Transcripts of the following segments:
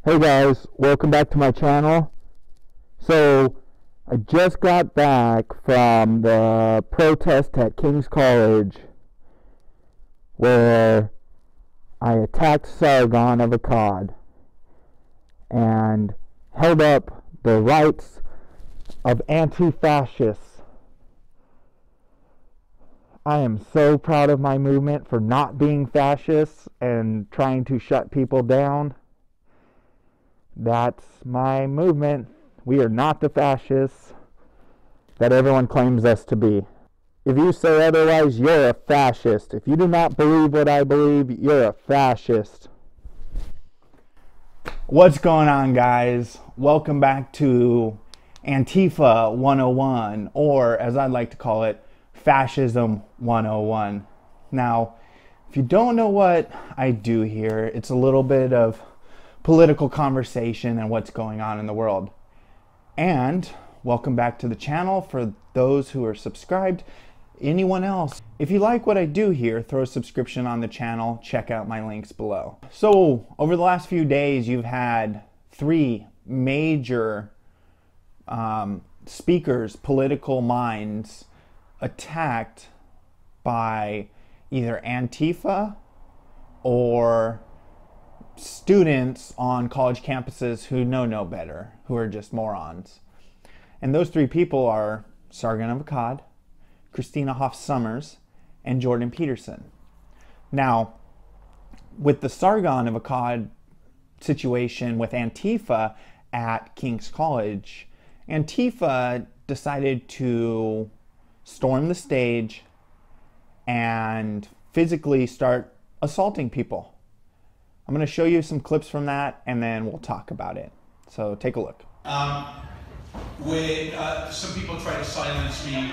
Hey guys, welcome back to my channel. So, I just got back from the protest at King's College where I attacked Sargon of Akkad and held up the rights of anti-fascists. I am so proud of my movement for not being fascists and trying to shut people down. That's my movement. We are not the fascists that everyone claims us to be. If you say otherwise, you're a fascist. If you do not believe what I believe, you're a fascist. What's going on, guys? Welcome back to Antifa 101, or as I like to call it, Fascism 101. Now, if you don't know what I do here, it's a little bit of political conversation and what's going on in the world. And welcome back to the channel for those who are subscribed. Anyone else, if you like what I do here, throw a subscription on the channel. Check out my links below. So over the last few days, you've had three major speakers, political minds, attacked by either Antifa or students on college campuses who know no better, who are just morons. And those three people are Sargon of Akkad, Christina, Hoff, Sommers, and Jordan Peterson. Now, with the Sargon of Akkad situation with Antifa at King's College, Antifa decided to storm the stage and physically start assaulting people. I'm going to show you some clips from that, and then we'll talk about it. So take a look. Where some people try to silence me.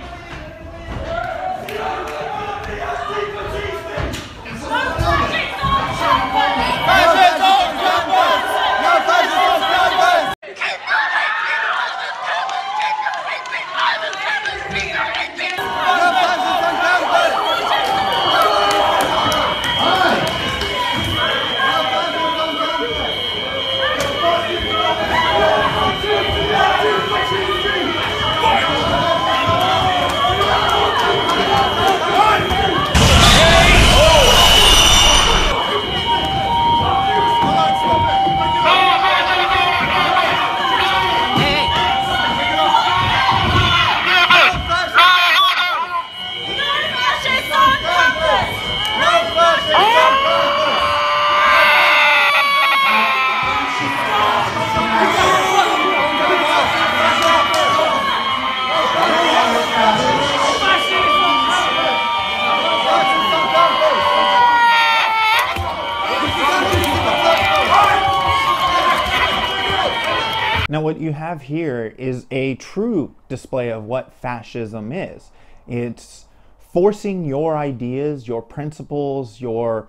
Now what you have here is a true display of what fascism is. It's forcing your ideas, your principles, your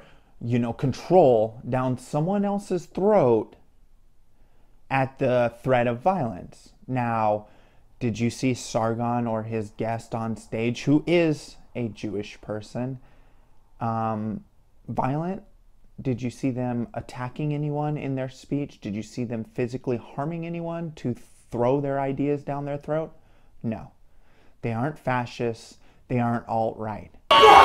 control down someone else's throat at the threat of violence. Now, did you see Sargon or his guest on stage, who is a Jewish person, violent? Did you see them attacking anyone in their speech? Did you see them physically harming anyone to throw their ideas down their throat? No. They aren't fascists. They aren't alt-right. Fascism,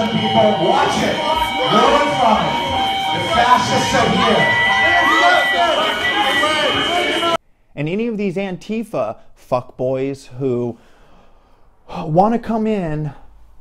people, watch it. Learn from it. The fascists are here. And any of these Antifa fuckboys who want to come in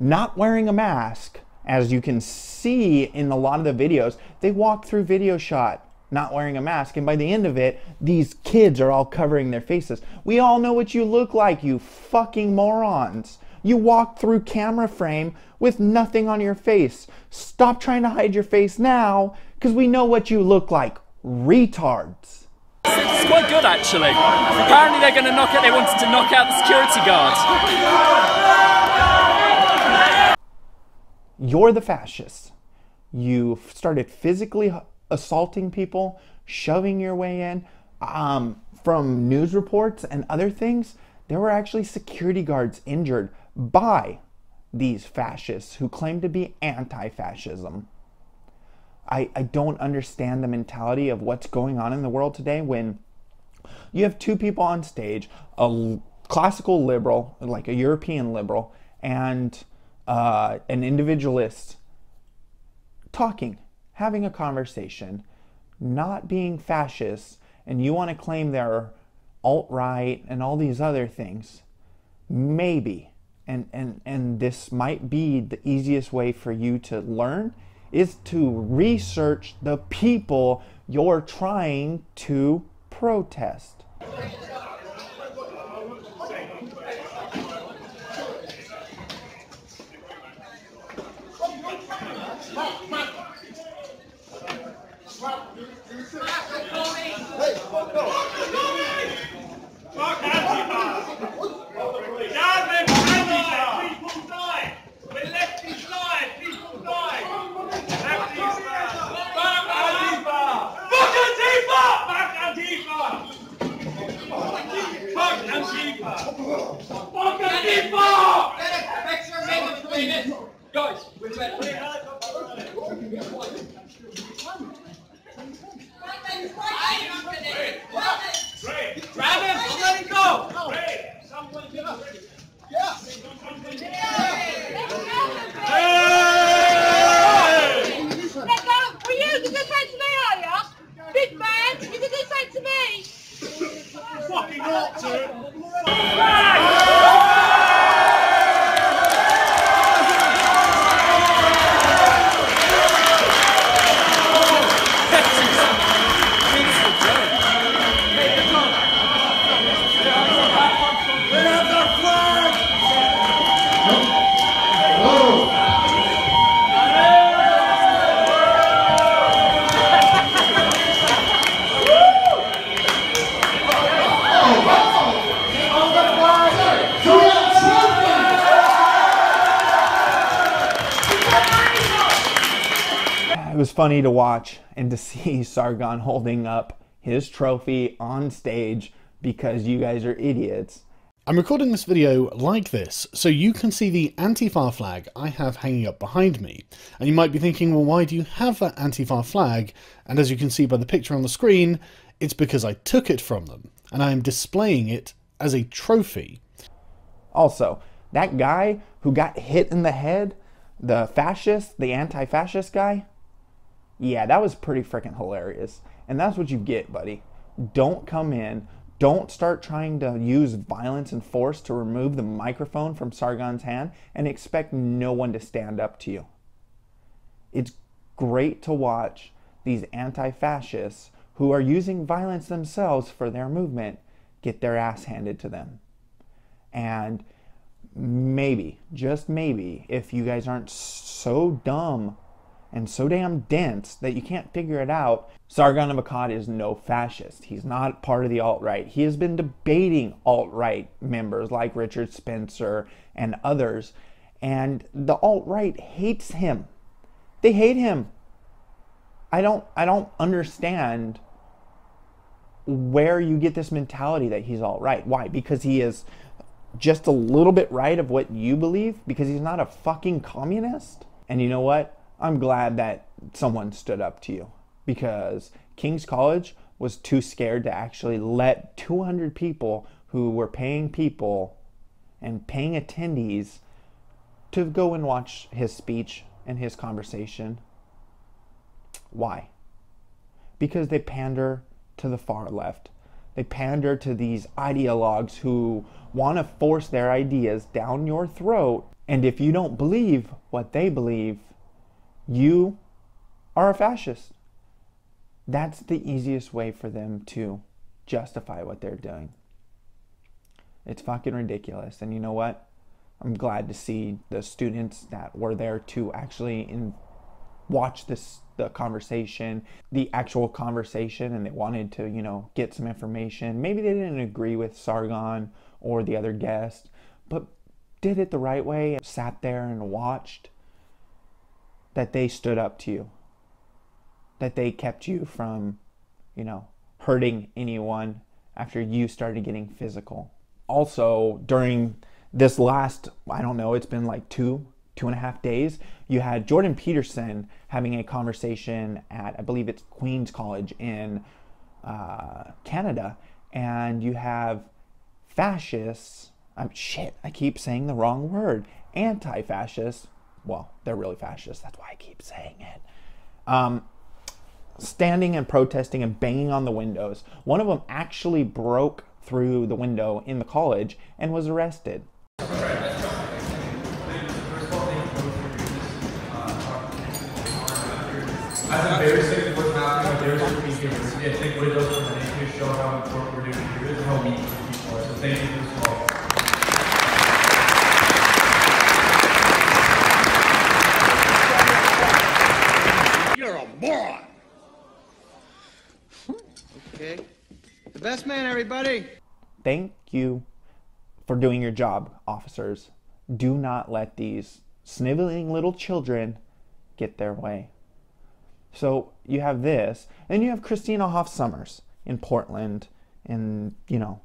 not wearing a mask, as you can see in a lot of the videos, they walk through video shot not wearing a mask, and by the end of it, these kids are all covering their faces. We all know what you look like, you fucking morons. You walk through camera frame with nothing on your face. Stop trying to hide your face now, because we know what you look like. Retards. It's quite good, actually. Apparently they wanted to knock out the security guards. You're the fascists. You started physically assaulting people, shoving your way in. From news reports and other things, there were actually security guards injured by these fascists who claim to be anti-fascism. I don't understand the mentality of what's going on in the world today when you have two people on stage, a classical liberal, like a European liberal, and an individualist talking, having a conversation, not being fascist, and you want to claim they're alt-right and all these other things. Maybe, and this might be the easiest way for you to learn, is to research the people you're trying to protest. Guys, It was funny to watch and to see Sargon holding up his trophy on stage because you guys are idiots. I'm recording this video like this so you can see the Antifa flag I have hanging up behind me. And you might be thinking, well, why do you have that Antifa flag? And as you can see by the picture on the screen, it's because I took it from them and I am displaying it as a trophy. Also, that guy who got hit in the head, the fascist, the anti-fascist guy, yeah, that was pretty freaking hilarious. And that's what you get, buddy. Don't come in. Don't start trying to use violence and force to remove the microphone from Sargon's hand and expect no one to stand up to you. It's great to watch these anti-fascists who are using violence themselves for their movement get their ass handed to them. And maybe, just maybe, if you guys aren't so dumb and so damn dense that you can't figure it out, Sargon of Akkad is no fascist. He's not part of the alt-right. He has been debating alt-right members like Richard Spencer and others, and the alt-right hates him. They hate him. I don't understand where you get this mentality that he's alt-right. Why? Because he is just a little bit right of what you believe? Because he's not a fucking communist? And you know what? I'm glad that someone stood up to you, because King's College was too scared to actually let 200 people who were paying people and paying attendees to go and watch his speech and his conversation. Why? Because they pander to the far left. They pander to these ideologues who want to force their ideas down your throat. And if you don't believe what they believe, you are a fascist. That's the easiest way for them to justify what they're doing. It's fucking ridiculous. And you know what? I'm glad to see the students that were there to actually watch the conversation, the actual conversation, and they wanted to, you know, get some information. Maybe they didn't agree with Sargon or the other guest, but did it the right way, sat there and watched. That they stood up to you, that they kept you from, you know, hurting anyone after you started getting physical. Also, during this last, I don't know, it's been like two 2.5 days, you had Jordan Peterson having a conversation at, I believe it's Queen's College in Canada, and you have fascists, I keep saying the wrong word, anti-fascists, well, they're really fascists, that's why I keep saying it, standing and protesting and banging on the windows. One of them actually broke through the window in the college and was arrested. As embarrassing as what's happening, embarrassing for me here, I think what it does for the nation is show how important we're doing here and how weak people are. So thank you for this call. You're a moron. Okay. The best man, everybody. Thank you for doing your job, officers. Do not let these sniveling little children get their way. So you have this, and you have Christina Hoff Sommers in Portland, and, you know,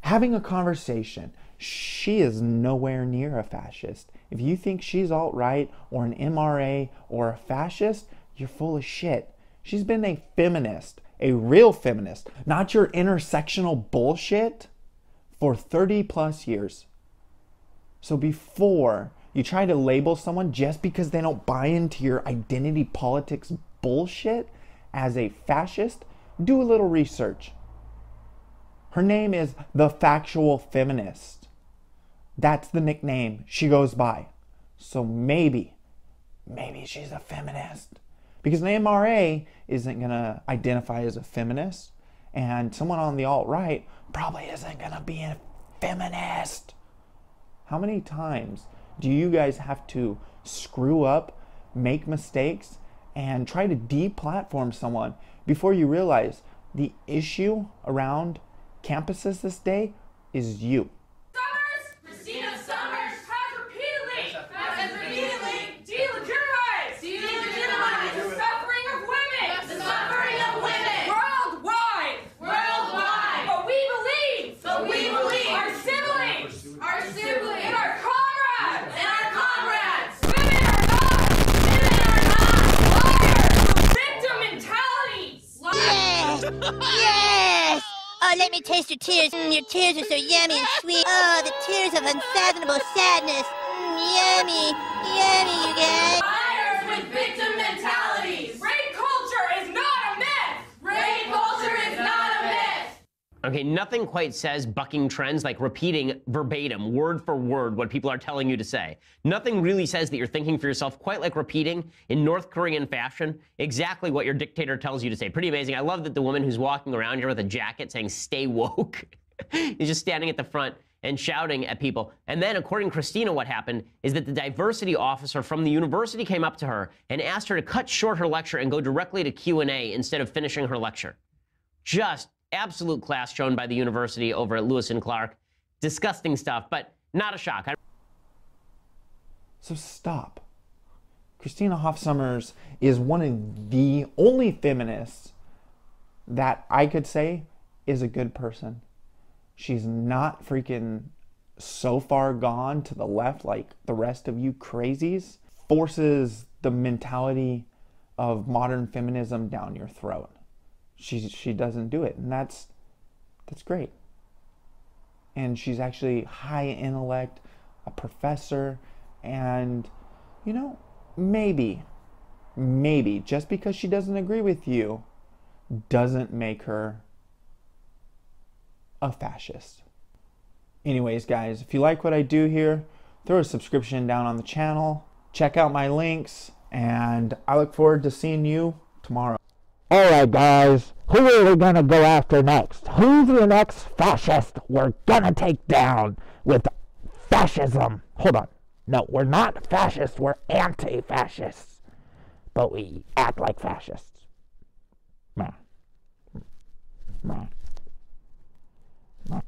having a conversation. She is nowhere near a fascist. If you think she's alt-right or an MRA or a fascist, you're full of shit. She's been a feminist, a real feminist, not your intersectional bullshit, for 30 plus years. So before you try to label someone just because they don't buy into your identity politics bullshit as a fascist, do a little research. Her name is the Factual Feminist. That's the nickname she goes by. So maybe she's a feminist. Because an MRA isn't going to identify as a feminist, and someone on the alt-right probably isn't going to be a feminist. How many times do you guys have to screw up, make mistakes, and try to deplatform someone before you realize the issue around campuses this day is you? Christina Sommers has repeatedly delegitimized the suffering of women, worldwide. But we believe our siblings, and our comrades, women are not liars, victim mentalities. Yes! Oh, let me taste your tears. Your tears are so yummy and sweet. Oh, the tears of unfathomable sadness. Yummy, you guys. Liars with victim mentalities. Rape culture is not a myth. Okay, nothing quite says bucking trends like repeating verbatim, word for word, what people are telling you to say. Nothing really says that you're thinking for yourself quite like repeating in North Korean fashion exactly what your dictator tells you to say. Pretty amazing. I love that the woman who's walking around here with a jacket saying "Stay woke" is just standing at the front and shouting at people. And then, according to Christina, what happened is that the diversity officer from the university came up to her and asked her to cut short her lecture and go directly to Q&A instead of finishing her lecture. Just absolute class shown by the university over at Lewis and Clark. Disgusting stuff, but not a shock. So stop. Christina Hoff Sommers is one of the only feminists that I could say is a good person. She's not freaking so far gone to the left like the rest of you crazies. Forces the mentality of modern feminism down your throat. She doesn't do it, and that's great. And she's actually high intellect, a professor, and you know, maybe just because she doesn't agree with you doesn't make her a fascist. Anyways, guys, if you like what I do here, throw a subscription down on the channel, check out my links, and I look forward to seeing you tomorrow. Alright guys, who are we gonna go after next? Who's the next fascist we're gonna take down with fascism? Hold on. No, we're not fascists, we're anti-fascists. But we act like fascists. Meh. Meh. Meh.